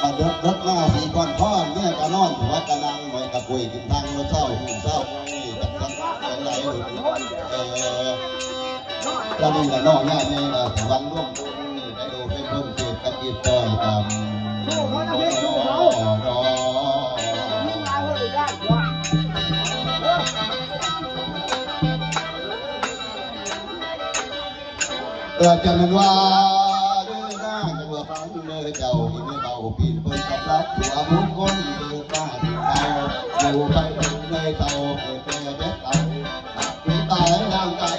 มาเด็กมาสีก้อนพ่อเนี่ยกะนอนหัวกะนังหอยกะปุยกินทางมาเศร้านี่กับทั้งไหนเราดีละน้องเนี่ยนี่ละวันร่วมบุญได้ดูเป็นเพิ่มเติมกันอีกต่อยตามจะมันว่าเรื่องหน้าจะว่าฟังเมื่อเจ้าที่ไม่เบาปีนเปิดกับรับตัวบุคคลเดือดบ้านเตาอยู่ไปถึงในเตาเปิดแต่เด็กเตาปีตายร่างกาย